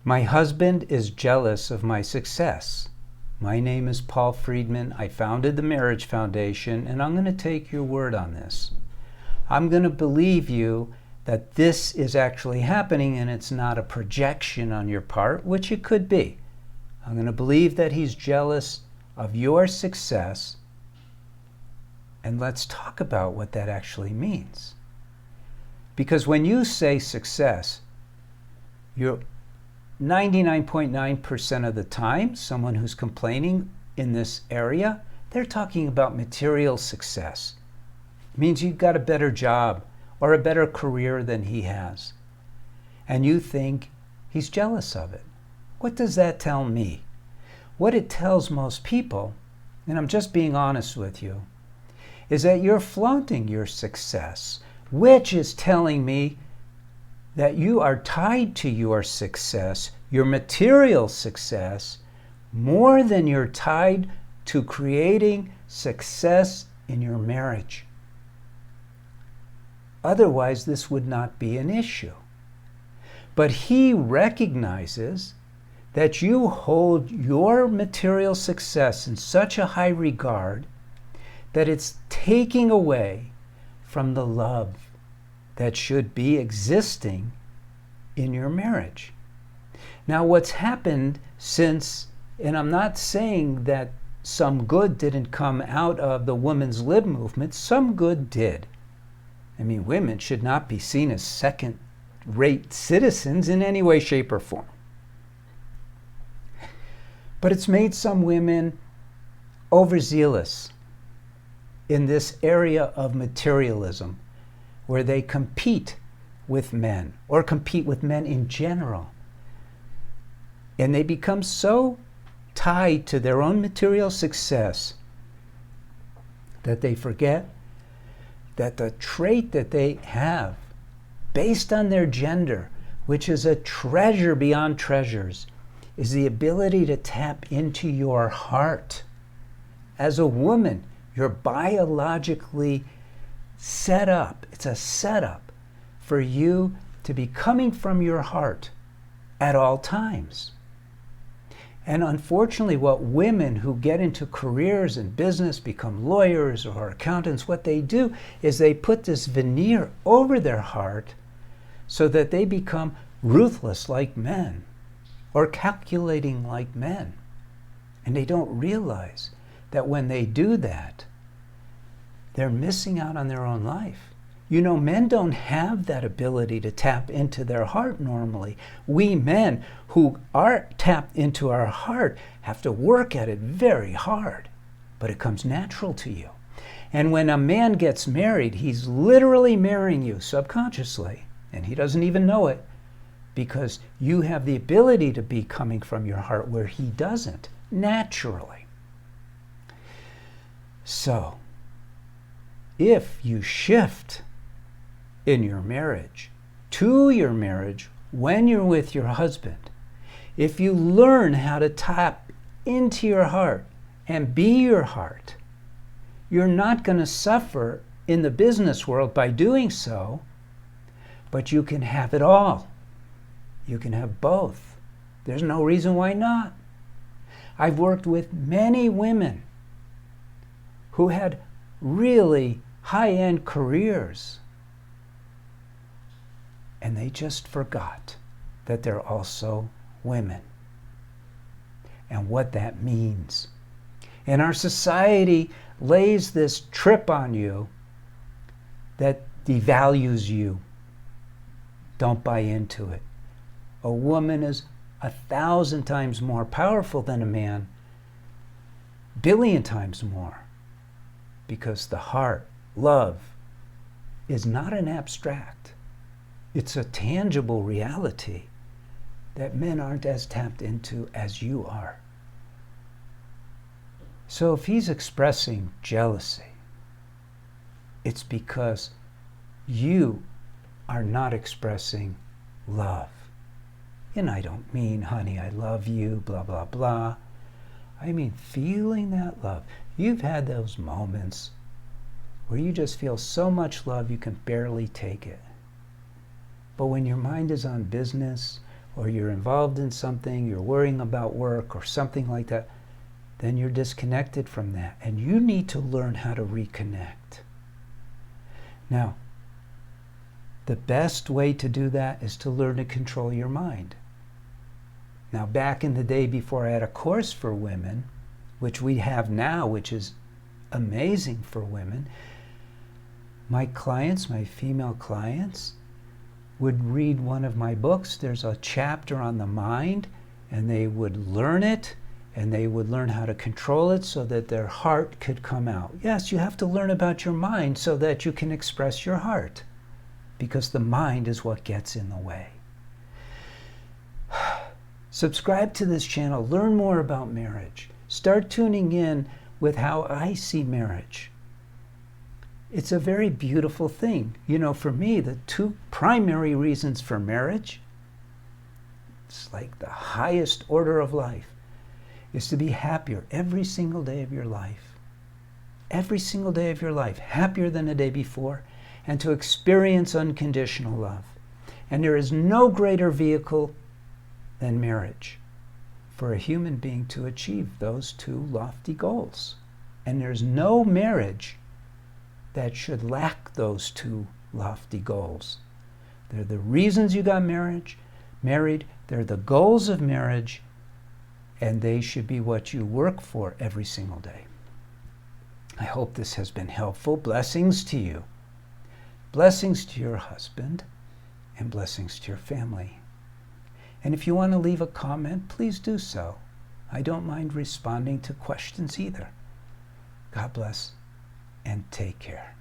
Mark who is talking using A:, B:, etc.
A: My husband is jealous of my success. My name is Paul Friedman. I founded the Marriage Foundation, and I'm going to take your word on this. I'm going to believe you that this is actually happening and it's not a projection on your part, which it could be. I'm going to believe that he's jealous of your success, and let's talk about what that actually means. Because when you say success, you're 99.9% of the time, someone who's complaining in this area, they're talking about material success. It means you've got a better job or a better career than he has. And you think he's jealous of it. What does that tell me? What it tells most people, and I'm just being honest with you, is that you're flaunting your success, which is telling me that you are tied to your success, your material success, more than you're tied to creating success in your marriage. Otherwise, this would not be an issue. But he recognizes that you hold your material success in such a high regard that it's taking away from the love that should be existing in your marriage. Now, what's happened since, and I'm not saying that some good didn't come out of the women's lib movement, some good did. I mean, women should not be seen as second-rate citizens in any way, shape, or form. But it's made some women overzealous in this area of materialism, where they compete with men, or compete with men in general. And they become so tied to their own material success that they forget that the trait that they have, based on their gender, which is a treasure beyond treasures, is the ability to tap into your heart. As a woman, you're biologically set up. It's a setup for you to be coming from your heart at all times. And unfortunately, what women who get into careers in business, become lawyers or accountants, what they do is they put this veneer over their heart so that they become ruthless like men or calculating like men. And they don't realize that when they do that, they're missing out on their own life. You know, men don't have that ability to tap into their heart normally. We men who are tapped into our heart have to work at it very hard, but it comes natural to you. And when a man gets married, he's literally marrying you subconsciously, and he doesn't even know it, because you have the ability to be coming from your heart where he doesn't, naturally. So, if you shift in your marriage, to your marriage, when you're with your husband, if you learn how to tap into your heart and be your heart, you're not going to suffer in the business world by doing so, but you can have it all. You can have both. There's no reason why not. I've worked with many women who had really high-end careers, and they just forgot that they're also women and what that means. And our society lays this trip on you that devalues you. Don't buy into it. A woman is 1,000 times more powerful than a man, billion times more, because the heart, love, is not an abstract. It's a tangible reality that men aren't as tapped into as you are. So if he's expressing jealousy, it's because you are not expressing love. And I don't mean, honey, I love you, blah, blah, blah. I mean feeling that love. You've had those moments where you just feel so much love you can barely take it. But when your mind is on business, or you're involved in something, you're worrying about work or something like that, then you're disconnected from that. And you need to learn how to reconnect. Now, the best way to do that is to learn to control your mind. Now, back in the day before I had a course for women, which we have now, which is amazing for women, my clients, my female clients, would read one of my books. There's a chapter on the mind, and they would learn it, and they would learn how to control it so that their heart could come out. Yes, you have to learn about your mind so that you can express your heart, because the mind is what gets in the way. Subscribe to this channel. Learn more about marriage. Start tuning in with how I see marriage. It's a very beautiful thing. You know, for me, the two primary reasons for marriage, it's like the highest order of life, is to be happier every single day of your life. Every single day of your life, happier than the day before, and to experience unconditional love. And there is no greater vehicle than marriage for a human being to achieve those two lofty goals. And there's no marriage that should lack those two lofty goals. They're the reasons you got married, they're the goals of marriage, and they should be what you work for every single day. I hope this has been helpful. Blessings to you. Blessings to your husband, and blessings to your family. And if you want to leave a comment, please do so. I don't mind responding to questions either. God bless and take care.